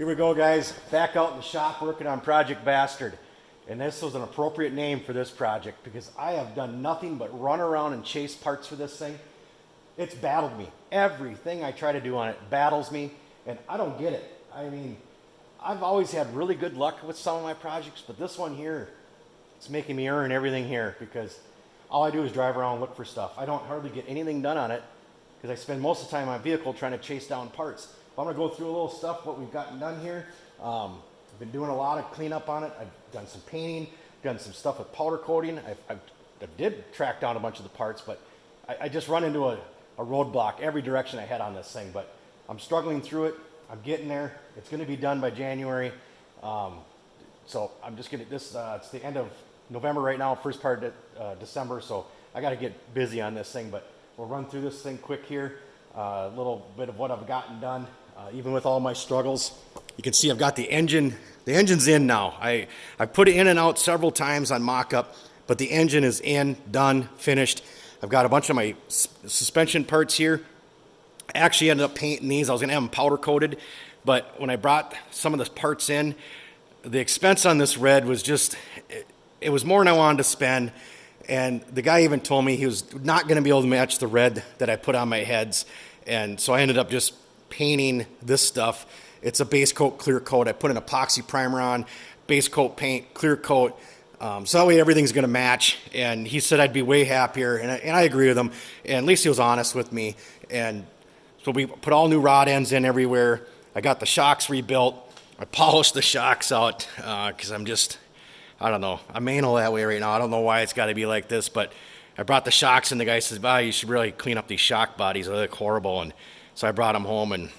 Here we go, guys. Back out in the shop working on Project Bastard. And this was an appropriate name for this project because I have done nothing but run around and chase parts for this thing. It's battled me. Everything I try to do on it battles me, and I don't get it. I mean, I've always had really good luck with some of my projects, but this one here, it's making me earn everything here because all I do is drive around and look for stuff. I don't hardly get anything done on it because I spend most of the time on my vehicle trying to chase down parts. But I'm going to go through a little stuff, what we've gotten done here. I've been doing a lot of cleanup on it. I've done some painting, done some stuff with powder coating. I did track down a bunch of the parts, but I just run into a roadblock every direction I head on this thing. But I'm struggling through it. I'm getting there. It's going to be done by January. So I'm just going to, it's the end of November right now, first part of December. So I got to get busy on this thing, but we'll run through this thing quick here. A little bit of what I've gotten done, even with all my struggles. You can see I've got the engine's in now. I put it in and out several times on mock-up, but the engine is in, done, finished. I've got a bunch of my suspension parts here. I actually ended up painting these. I was gonna have them powder coated, but when I brought some of the parts in, the expense on this red was just, it was more than I wanted to spend. And the guy even told me he was not going to be able to match the red that I put on my heads. And so I ended up just painting this stuff. It's a base coat, clear coat. I put an epoxy primer on, base coat paint, clear coat. So that way everything's going to match. And he said I'd be way happier. And I agree with him. And at least he was honest with me. And so we put all new rod ends in everywhere. I got the shocks rebuilt. I polished the shocks out because I don't know. I'm anal that way right now. I don't know why it's got to be like this, but I brought the shocks, and the guy says, you should really clean up these shock bodies. They look horrible. And so I brought them home, and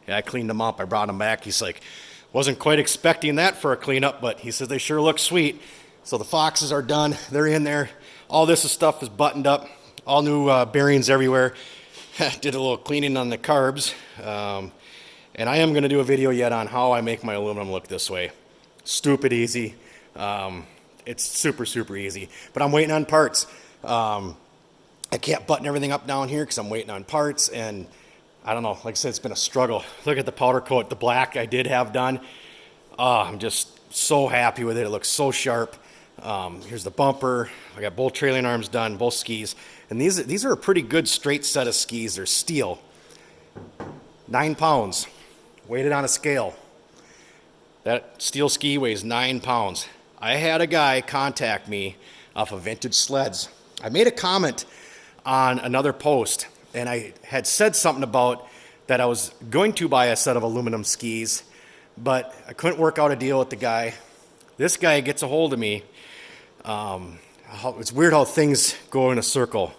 I cleaned them up. I brought them back. He's like, wasn't quite expecting that for a cleanup, but he says they sure look sweet. So the foxes are done. They're in there. All this stuff is buttoned up. All new bearings everywhere. Did a little cleaning on the carbs. And I am going to do a video yet on how I make my aluminum look this way. Stupid easy. It's super, super easy, but I'm waiting on parts. I can't button everything up down here because I'm waiting on parts, and I don't know, like I said, it's been a struggle. Look at the powder coat, the black I did have done. I'm just so happy with it. It looks so sharp. Here's the bumper. I got both trailing arms done, both skis, and these are a pretty good straight set of skis. They're steel, 9 pounds, weighted on a scale. That steel ski weighs 9 pounds. I had a guy contact me off of Vintage Sleds. I made a comment on another post, and I had said something about that I was going to buy a set of aluminum skis, but I couldn't work out a deal with the guy. This guy gets a hold of me. It's weird how things go in a circle.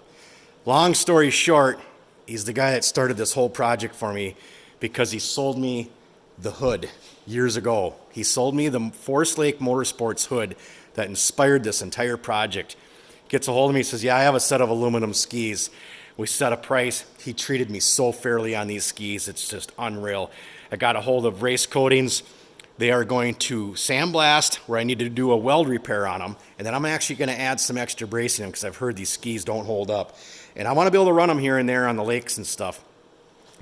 Long story short, he's the guy that started this whole project for me because he sold me the hood years ago. He sold me the Forest Lake Motorsports hood that inspired this entire project. Gets a hold of me, says, yeah, I have a set of aluminum skis. We set a price. He treated me so fairly on these skis. It's just unreal. I got a hold of Race Coatings. They are going to sandblast where I need to do a weld repair on them. And then I'm actually going to add some extra bracing in them because I've heard these skis don't hold up. And I want to be able to run them here and there on the lakes and stuff.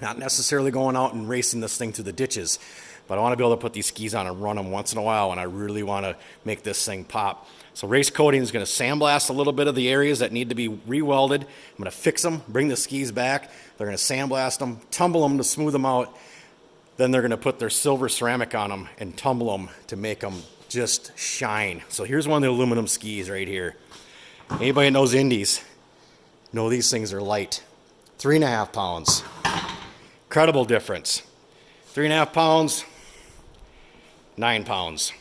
Not necessarily going out and racing this thing through the ditches, but I want to be able to put these skis on and run them once in a while, and I really want to make this thing pop. So Race Coating is going to sandblast a little bit of the areas that need to be re-welded. I'm going to fix them, bring the skis back. They're going to sandblast them, tumble them to smooth them out. Then they're going to put their silver ceramic on them and tumble them to make them just shine. So here's one of the aluminum skis right here. Anybody that knows Indies know these things are light. 3.5 pounds. Incredible difference. 3.5 pounds, 9 pounds.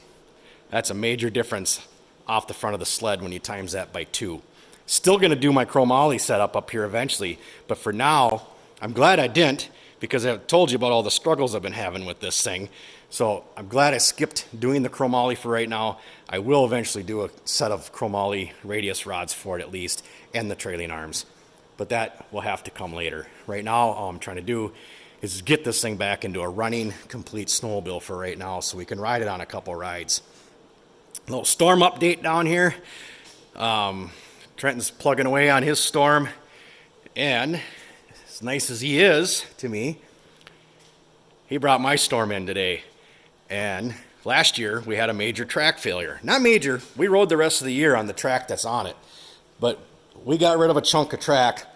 That's a major difference off the front of the sled when you times that by 2. Still going to do my chromoly setup up here eventually, but for now, I'm glad I didn't because I told you about all the struggles I've been having with this thing. So I'm glad I skipped doing the chromoly for right now. I will eventually do a set of chromoly radius rods for it at least, and the trailing arms. But that will have to come later. Right now, all I'm trying to do is get this thing back into a running, complete snowmobile for right now so we can ride it on a couple rides. A little storm update down here. Trenton's plugging away on his storm, and as nice as he is to me, he brought my storm in today. And last year we had a major track failure. Not major, we rode the rest of the year on the track that's on it. But we got rid of a chunk of track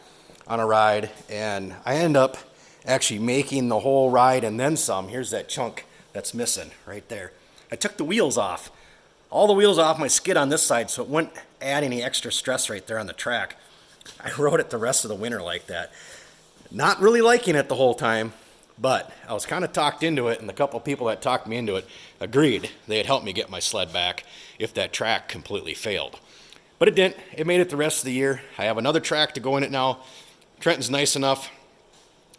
on a ride, and I end up actually making the whole ride and then some. Here's that chunk that's missing right there. I took the wheels off, all the wheels off my skid on this side, so it wouldn't add any extra stress right there on the track. I rode it the rest of the winter like that. Not really liking it the whole time, but I was kind of talked into it, and the couple of people that talked me into it agreed they'd help me get my sled back if that track completely failed. But it didn't. It made it the rest of the year. I have another track to go in it now. Trenton's nice enough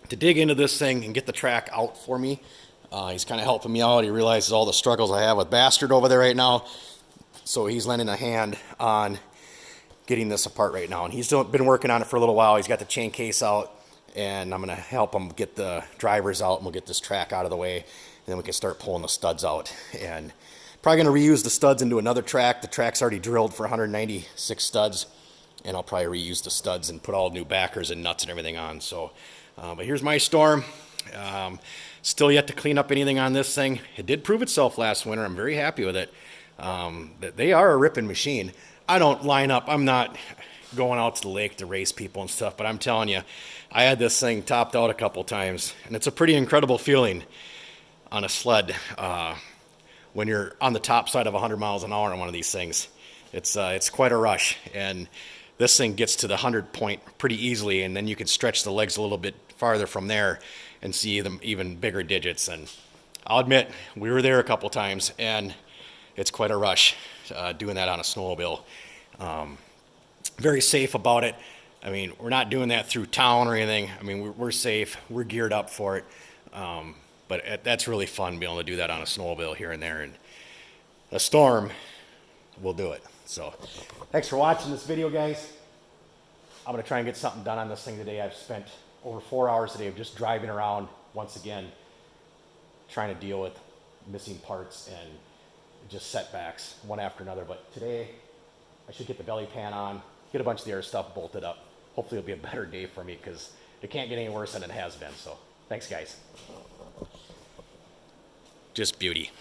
to dig into this thing and get the track out for me. He's kind of helping me out. He realizes all the struggles I have with Bastard over there right now, so he's lending a hand on getting this apart right now. And he's been working on it for a little while. He's got the chain case out, and I'm going to help him get the drivers out, and we'll get this track out of the way, and then we can start pulling the studs out. And probably going to reuse the studs into another track. The track's already drilled for 196 studs, and I'll probably reuse the studs and put all new backers and nuts and everything on. So, but here's my Storm. Still yet to clean up anything on this thing. It did prove itself last winter. I'm very happy with it. They are a ripping machine. I don't line up. I'm not going out to the lake to race people and stuff, but I'm telling you, I had this thing topped out a couple times, and it's a pretty incredible feeling on a sled when you're on the top side of 100 miles an hour on one of these things. It's quite a rush, and this thing gets to the 100 point pretty easily, and then you can stretch the legs a little bit farther from there and see them even bigger digits. And I'll admit, we were there a couple times, and it's quite a rush doing that on a snowmobile. Very safe about it. I mean, we're not doing that through town or anything. I mean, we're safe. We're geared up for it. But that's really fun, being able to do that on a snowmobile here and there. And a Storm will do it. So thanks for watching this video, guys. I'm going to try and get something done on this thing today. I've spent over 4 hours today of just driving around once again, trying to deal with missing parts and just setbacks one after another. But today I should get the belly pan on, get a bunch of the other stuff bolted up. Hopefully it'll be a better day for me, because it can't get any worse than it has been. So thanks, guys. Just beauty.